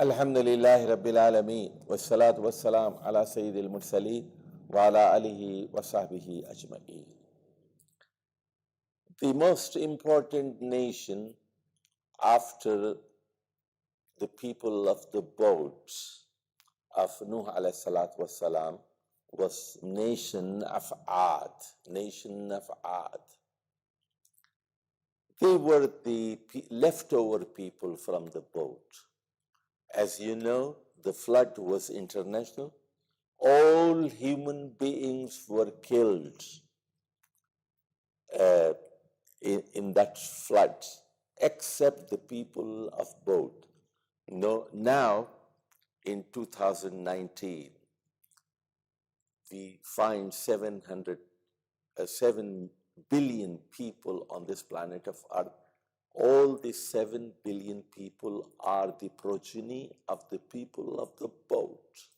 الحمد لله رب العالمين والصلاة والسلام على سيد المرسلين وعلى آله وصحبه أجمعين. The most important nation after the people of the boats of Nuh alayhi salatu wassalam was nation of Ad. They were the leftover people from the boat. As you know, the flood was international. All human beings were killed in that flood, except the people of boat. Now, in 2019, we find 7 billion people on this planet of Earth. All the 7 billion people are the progeny of the people of the boat.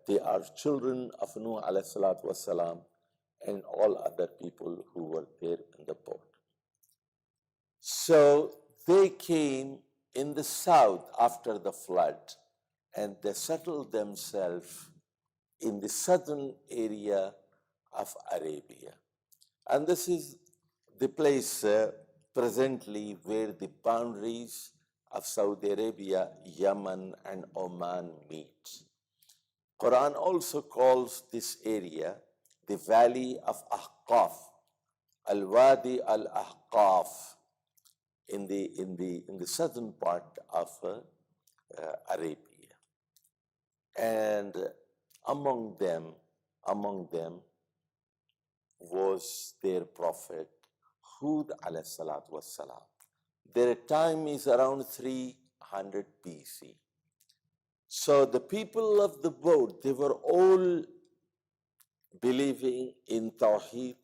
They are children of Nuh alayhi salatu wassalam and all other people who were there in the boat. So they came in the south after the flood, and they settled themselves in the southern area of Arabia. And this is the place presently where the boundaries of Saudi Arabia, Yemen, and Oman meet. Quran also calls this area the Valley of Ahqaf, Al-Wadi al-Ahqaf, in the southern part of Arabia. And among them was their prophet Hud alayhi salatu wassalam. Their time is around 300 BC. So the people of the boat, they were all believing in Tawheed,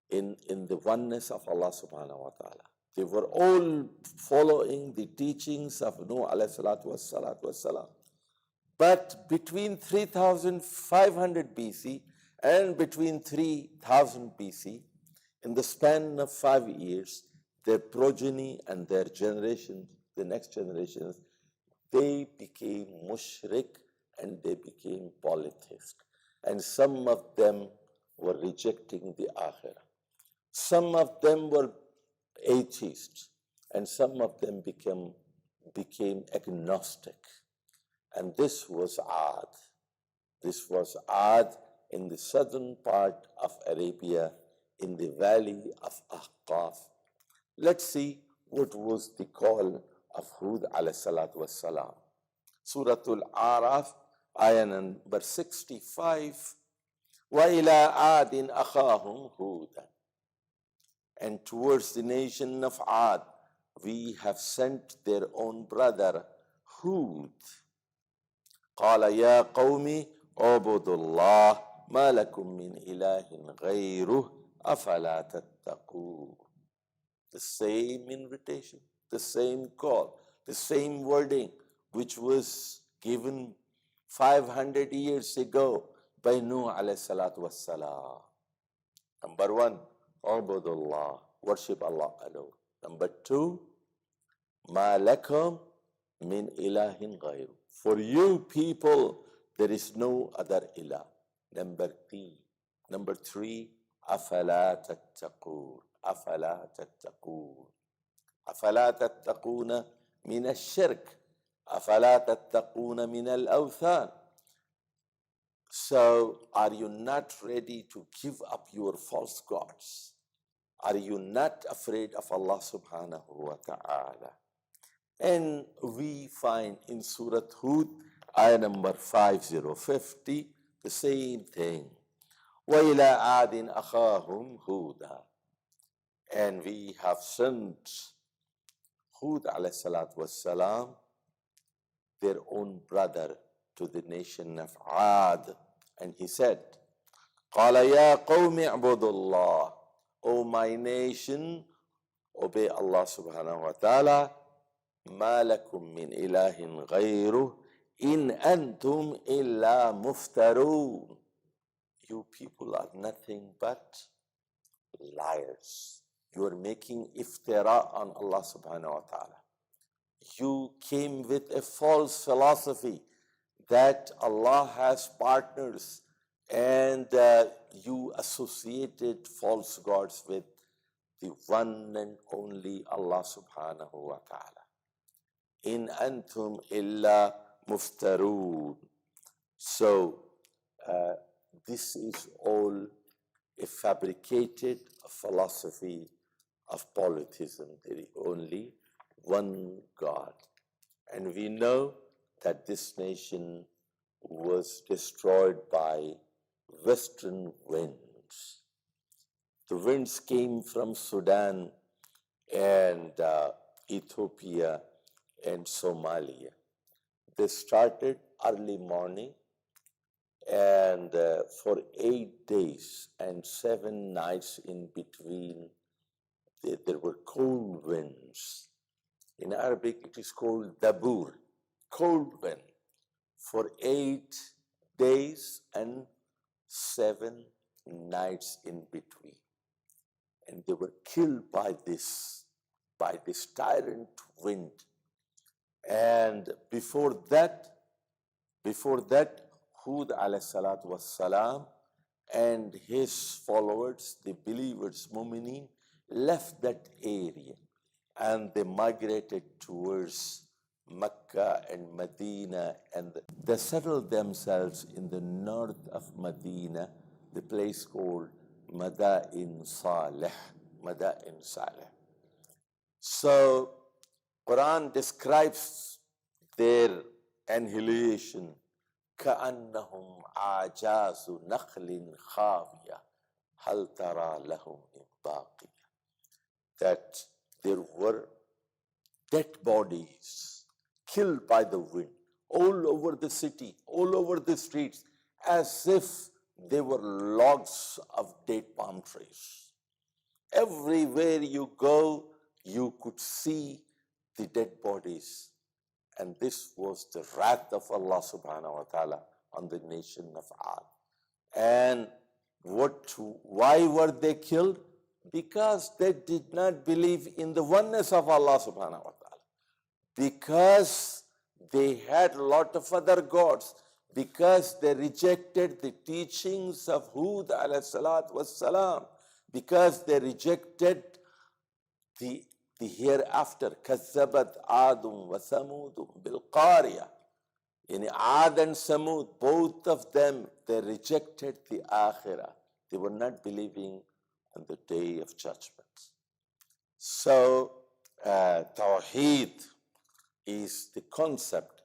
in the oneness of Allah subhanahu wa ta'ala. They were all following the teachings of Nuh alayhi salatu wassalam. But between 3500 BC and between 3000 BC, in the span of 5 years, their progeny and their generation, the next generations, they became mushrik and they became polytheist. And some of them were rejecting the akhirah. Some of them were atheists, and some of them became agnostic. And this was Ad. This was Ad in the southern part of Arabia, in the valley of Ahqaf. Let's see what was the call of Hud alayhi salatu wassalam. Suratul Araf, ayah number 65. وَإِلَىٰ عَادٍ أَخَاهُمْ هُودًا. And towards the nation of Ad, we have sent their own brother, Hud. قَالَ يَا قَوْمِ اعْبُدُوا اللَّهَ مَا لَكُم مِّنْ إِلَٰهٍ غَيْرُهُ أَفَلَا تَتَّقُونَ. The same invitation, the same call, the same wording, which was given 500 years ago by Nuh alayhi salatu wassalam. Number 1, Ubudullah, worship Allah alone. Number 2, Ma lakum min ilahin ghayru. For you people, there is no other ilah. Number 3, Afala tattaqoon. أفلا تتقون أفلا تتقون من الشرك أفلا تتقون من الأوثان. So, are you not ready to give up your false gods? Are you not afraid of Allah subhanahu wa ta'ala? And we find in Surah Hud, ayah number 5050, the same thing. وَإِلَىٰ عَادٍ أَخَاهُمْ هُودًا. And we have sent Hud alayhi salatu wassalam, their own brother, to the nation of Ad. And he said, قَالَ يَا قَوْمِ اعْبُدُوا اللَّهِ. O my nation, obey Allah subhanahu wa ta'ala. مَا لَكُم مِّنْ إِلَٰهٍ غَيْرُهُ إِنْ أَنْتُمْ إِلَّا مُفْتَرُونَ. You people are nothing but liars. You are making iftira on Allah subhanahu wa ta'ala. you came with a false philosophy that Allah has partners, and you associated false gods with the one and only Allah subhanahu wa ta'ala. In antum illa muftaroon. So this is all a fabricated philosophy of polytheism. There is only one God. And we know that this nation was destroyed by western winds. The winds came from Sudan and Ethiopia and Somalia. They started early morning, and for 8 days and 7 nights in between, there were cold winds. In Arabic, it is called dabur, cold wind, for 8 days and 7 nights in between. And they were killed by this tyrant wind. And before that, Hud alayhi salatu was salam and his followers, the believers, mu'mineen, left that area and they migrated towards Mecca and Medina, and they settled themselves in the north of Medina, the place called Madain Saleh. So Quran describes their annihilation, كأنهم أعجاز نخل خاوية هل ترى لهم من باقية. That there were dead bodies killed by the wind all over the city, all over the streets, as if they were logs of dead palm trees. Everywhere you go, you could see the dead bodies. And this was the wrath of Allah subhanahu wa ta'ala on the nation of Ad. And why were they killed? Because they did not believe in the oneness of Allah subhanahu wa ta'ala. Because they had a lot of other gods. Because they rejected the teachings of Hud alayhi salatu was salam. Because they rejected the hereafter. كذبت عاد وثمود بالقارية. In Ad and Samud, both of them, they rejected the Akhirah. They were not believing on the day of judgment. So, Tawheed is the concept.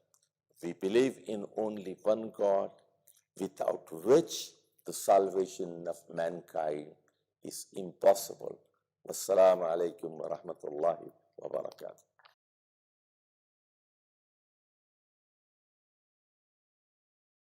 We believe in only one God, without which the salvation of mankind is impossible. Wassalamu alaikum wa rahmatullahi wa barakatuh.